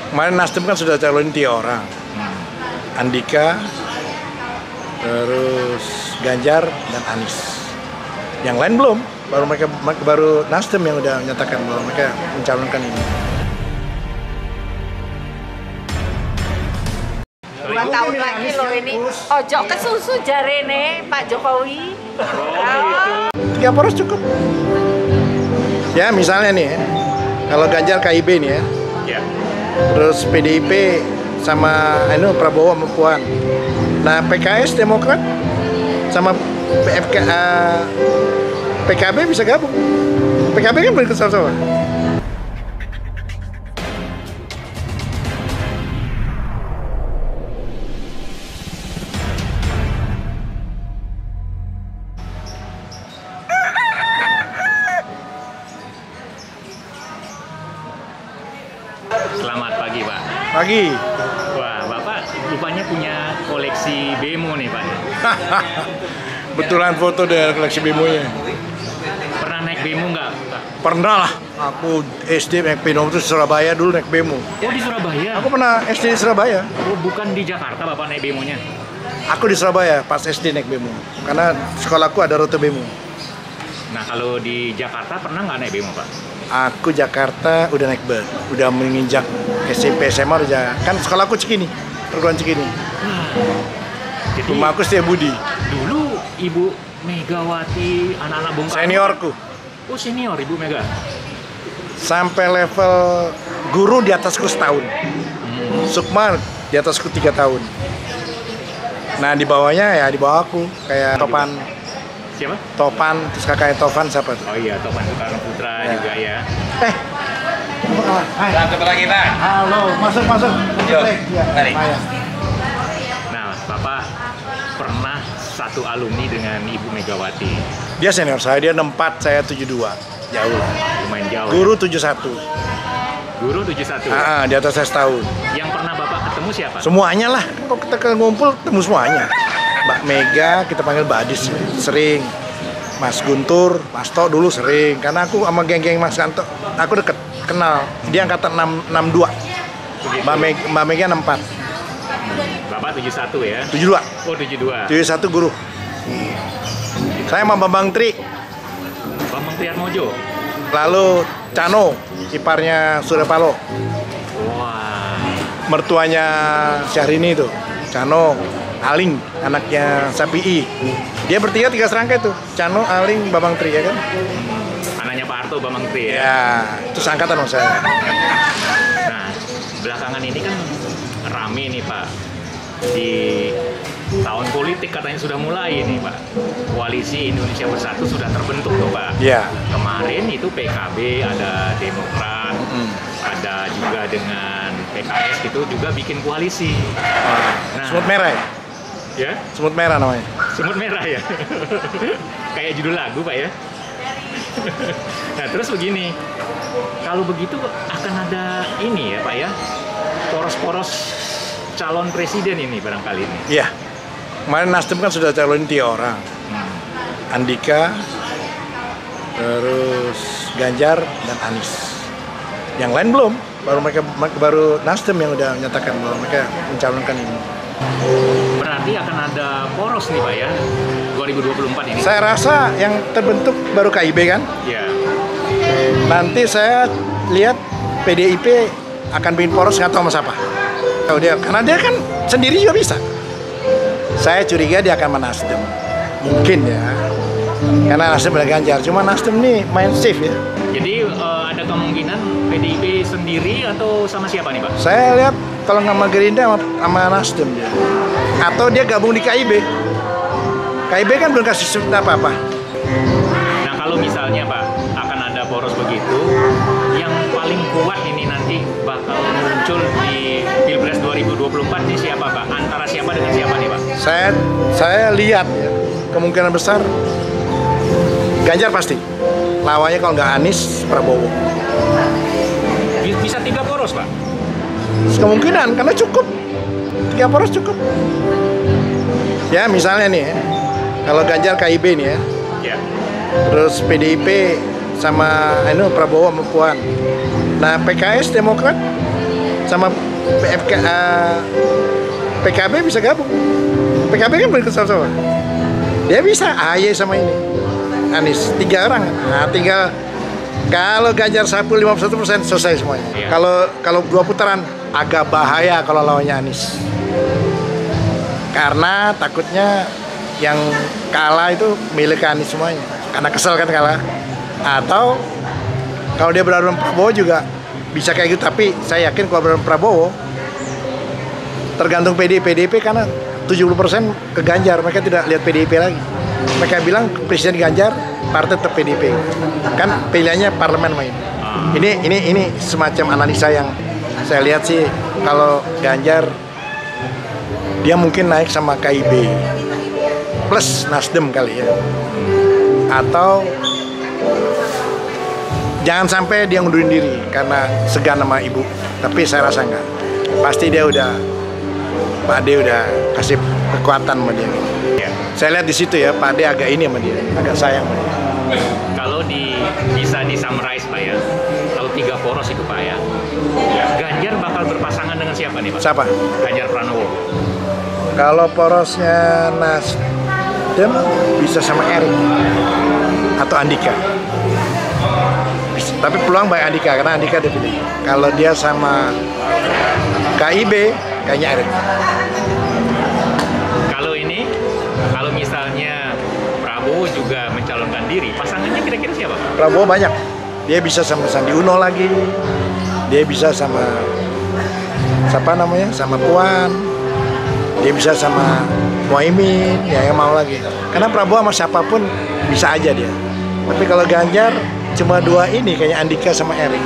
Kemarin Nasdem kan sudah calonin 3 orang. Andika, terus Ganjar dan Anies. Yang lain belum. Baru Nasdem yang udah menyatakan bahwa mereka mencalonkan ini. Dua tahun lagi loh ini. Ojo ke susu jarene Pak Jokowi. 3 poros cukup. Ya misalnya nih ya, kalau Ganjar KIB nih ya. Terus PDIP sama Prabowo sama Puan. Nah PKS Demokrat sama PKB bisa gabung. PKB kan berikut sama-sama. Selamat pagi, Pak. Pagi. Wah, Bapak rupanya punya koleksi bemo nih, Pak. Betulan foto dari koleksi bemonya. Pernah naik bemo nggak, Pak? Pernah lah. Aku SD naik bemo itu Surabaya dulu naik bemo. Oh, di Surabaya? Aku pernah SD di Surabaya. Oh, bukan di Jakarta Bapak naik bemonya? Aku di Surabaya pas SD naik bemo. Karena sekolahku ada rute bemo. Nah, kalau di Jakarta pernah nggak naik bemo, Pak? Aku Jakarta udah naik bus, udah menginjak SMP SMA udah. Kan sekolahku Cikini, perguruan Cikini. Jadi Rumah aku Setiabudi. dulu Ibu Megawati, anak-anak Bung Karno. Seniorku. Oh, senior Ibu Mega. Sampai level guru di atasku setahun. Sukma di atasku 3 tahun. Nah di bawahnya ya di bawah aku kayak Topan. Siapa? Topan, terus kakaknya Topan siapa tuh? Oh iya, Topan Soekarno Putra Ya. juga ya. Hai. Ketemu kita. Halo, masuk. Yuk, Ya, mari. Nah, Bapak pernah satu alumni dengan Ibu Megawati. Dia senior saya, dia 64, saya 72. Jauh. Lumayan jauh. Guru 71. Guru 71. Di atas saya setahun. Yang pernah Bapak ketemu siapa? Semuanya lah, kalau kita ngumpul ketemu semuanya. Mbak Mega, kita panggil Mbak Adis sering. Mas Guntur, Mas To dulu sering. Karena aku sama geng-geng Mas Kanto, aku deket, kenal. Dia angkatan 62. Mbak Mega 64. Bapak 71 ya? 72. Oh, 72. 71 guru. Saya sama Bambang Tri. Bambang Triatmojo. Lalu Cano, iparnya Surya Paloh. Wah. Mertuanya Syahrini itu. Cano, Aling, anaknya Sapii. Dia bertiga 3 serangkai tuh. Cano, Aling, Bambang Tri ya kan? Anaknya Pak Harto, Bambang Tri ya? Ya, itu angkatan sama saya. Nah, belakangan ini kan rame nih Pak. Di tahun politik katanya sudah mulai nih Pak. Koalisi Indonesia Bersatu sudah terbentuk tuh Pak. Iya. Kemarin itu PKB, ada Demokrat, ada juga dengan PKS gitu juga bikin koalisi. Nah, Semut merah ya? ya? Semut merah namanya. Semut merah ya? Kayak judul lagu Pak ya? Nah terus begini, kalau begitu akan ada ini ya Pak ya, poros-poros calon presiden ini barangkali ini. Iya. Kemarin Nasdem kan sudah calonin 3 orang. Andika, terus Ganjar dan Anies. Yang lain belum. Baru Nasdem yang udah menyatakan bahwa mereka mencalonkan ini. Berarti akan ada poros nih Pak ya, 2024 ini. Saya rasa yang terbentuk baru KIB kan. Ya. Nanti saya lihat PDIP akan bikin poros nggak tahu sama siapa. Kalau dia, karena dia kan sendiri juga bisa. Saya curiga dia akan menasdem. Mungkin ya. Karena Nasdem ada Ganjar. Cuma Nasdem nih main safe ya. Jadi ada kemungkinan PDIP sendiri atau sama siapa nih Pak? Saya lihat kalau nggak sama Gerindra sama Nasdem dia. Atau dia gabung di KIB. KIB kan belum kasih apa-apa. Nah kalau misalnya Pak akan ada poros begitu, yang paling kuat ini nanti bakal muncul di Pilpres 2024 nih siapa Pak? Antara siapa dengan siapa nih Pak? Saya lihat ya, kemungkinan besar Ganjar pasti. Lawannya kalau nggak Anies, Prabowo. Bisa 3 poros Pak? Kemungkinan, karena cukup. 3 poros cukup. Ya misalnya nih ya, kalau Ganjar KIB nih ya, Ya. terus PDIP sama Prabowo sama Puan. Nah PKS Demokrat sama PKB bisa gabung. PKB kan berikut sama-sama. Dia bisa AHY sama ini Anies, 3 orang. Nah, tinggal kalau Ganjar sapu 51% selesai semuanya. Iya. Kalau 2 putaran agak bahaya kalau lawannya Anies. Karena takutnya yang kalah itu milik Anies semuanya. Karena kesel kan kalah. Atau kalau dia berada dengan Prabowo juga bisa kayak gitu. Tapi saya yakin kalau berada dengan Prabowo tergantung PDIP karena 70% ke Ganjar. Mereka tidak lihat PDIP lagi. Mereka bilang Presiden Ganjar, partai tetap PDIP. Kan pilihannya parlemen main. Ini semacam analisa yang saya lihat sih, kalau Ganjar dia mungkin naik sama KIB plus Nasdem kali ya. Atau jangan sampai dia ngundurin diri karena segan sama ibu. Tapi saya rasa enggak. Pasti dia Pak Ade udah kasih kekuatan sama dia. Ya. Saya lihat di situ ya, Pak Ade agak ini sama dia, agak sayang sama dia. Kalau bisa di-summarize Pak ya, kalau 3 poros itu Pak ya, Ganjar bakal berpasangan dengan siapa nih Pak? Siapa? Ganjar Pranowo. Kalau porosnya Nasdem bisa sama Erik atau Andika. Tapi peluang baik Andika karena Andika dipilih. Kalau dia sama KIB kayaknya Erik. Kalau misalnya Prabowo juga mencalonkan diri, pasangannya kira-kira siapa? Prabowo banyak. Dia bisa sama Sandi Uno lagi. Dia bisa sama siapa namanya? Sama Puan. Dia bisa sama Muhaimin, ya yang mau lagi. Karena Prabowo sama siapapun bisa aja dia. Tapi kalau Ganjar cuma 2 ini kayaknya Andika sama Erik.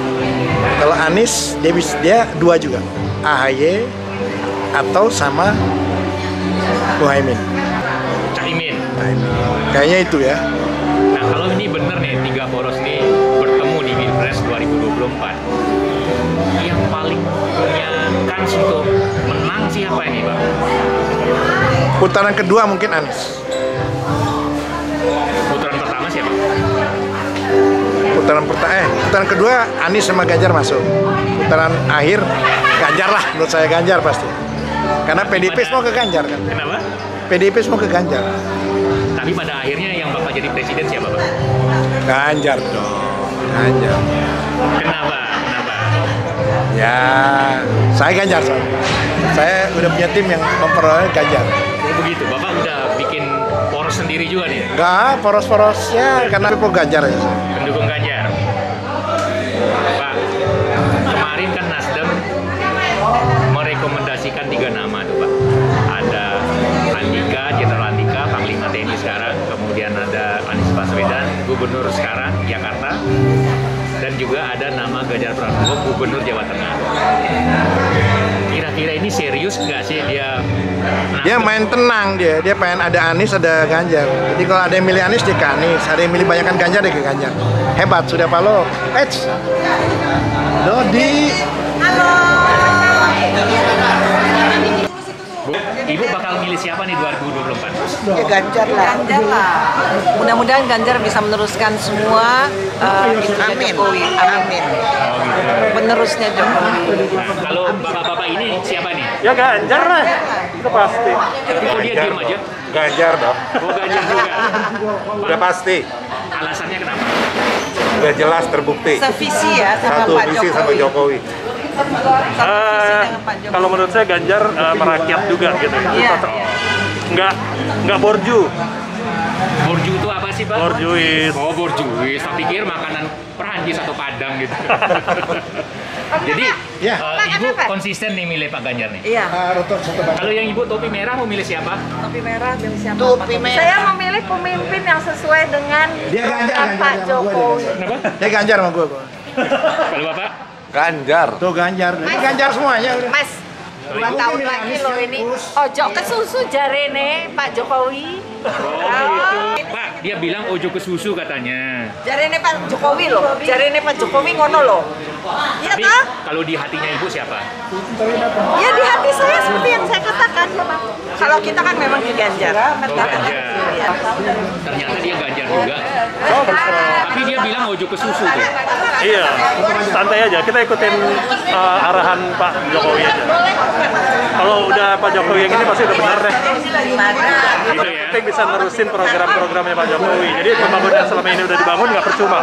Kalau Anies dia 2 juga. AHY atau sama Muhaimin. Caimin. Kayaknya itu ya. Nah kalau ini bener nih 3 poros nih bertemu di Pilpres 2024, yang paling punya kans untuk menang siapa ini Pak? Putaran kedua mungkin Anies. Putaran pertama siapa? Putaran kedua Anies sama Ganjar masuk. Putaran akhir Ganjar lah, menurut saya Ganjar pasti. Karena PDIP semua ke Ganjar kan. Kenapa? PDIP semua ke Ganjar. Tapi pada akhirnya yang bakal jadi presiden siapa Pak? Ganjar dong. Ganjar. Kenapa? Ya, saya Ganjar soalnya. Saya udah punya tim yang memperoleh Ganjar. Oh begitu, Bapak udah bikin poros sendiri juga nih? Enggak, poros-porosnya karena itu Ganjar ya. Pendukung Ganjar. Pak, kemarin kan Nasdem merekomendasikan 3 nama tuh Pak. Ada Andika, Jenderal Andika, Panglima TNI sekarang, kemudian ada Anies Baswedan, Gubernur sekarang Jakarta, dan juga ada nama Ganjar Pranowo, Gubernur Jawa Tengah. Kira-kira ini serius nggak sih dia? Dia main tenang dia pengen ada Anies, ada Ganjar. Jadi kalau ada yang milih Anies dia ke Anies, ada yang milih banyakan Ganjar dia ke Ganjar. Hebat sudah Paloh. Dodi. Bu, Ibu bakal milih siapa nih 2024? Ya Ganjar lah. Mudah-mudahan Ganjar bisa meneruskan semua itunya Jokowi. Amin. Oh gitu. Penerusnya Jokowi. Nah, kalau bapak-bapak ini siapa nih? Ya Ganjar lah, itu pasti. Tapi kok dia diem aja? Ganjar dong, Oh Ganjar juga. udah pasti. Alasannya kenapa? Udah jelas terbukti. Sevisi ya sama Satu Pak visi Jokowi. sama Jokowi. Satu visi dengan Pak Jokowi. Kalau menurut saya Ganjar merakyat juga gitu. Iya. Nggak borju. Borju itu apa sih Pak? Borjuis. Oh borjuis, saya pikir makanan Perancis atau Padang gitu. Jadi Ya. Ibu konsisten nih milih Pak Ganjar nih? Iya. Kalau yang Ibu topi merah mau milih siapa? Topi merah pilih siapa? Topi merah. Saya memilih pemimpin yang sesuai dengan Dia Ganjar, Pak Ganjar sama gua Jokowi. Kenapa? Dia Ganjar sama gua. Kalau Bapak? Ganjar. Tuh Ganjar. Ini Ganjar semuanya udah. Mas, 2 tahun lagi loh ini. Ojo ke susu jarene Pak Jokowi. Oh gitu. Pak, dia bilang ojo ke susu katanya. Jarene Pak Jokowi loh. Jarene Pak Jokowi ngono loh. Iya Tapi toh? kalau di hatinya Ibu siapa? Ya di hati saya seperti yang saya katakan. kan kalau kita kan memang di Ganjar. Oh, Ganjar. Iya. Ternyata dia Ganjar juga. Tapi dia bilang ojo ke susu tuh. Iya, santai aja. Kita ikutin arahan Pak Jokowi aja. Kalau udah Pak Jokowi yang ini pasti udah benar deh. Gitu ya. Penting bisa nerusin program-programnya Pak Jokowi. Jadi pembangunan selama ini udah dibangun nggak percuma.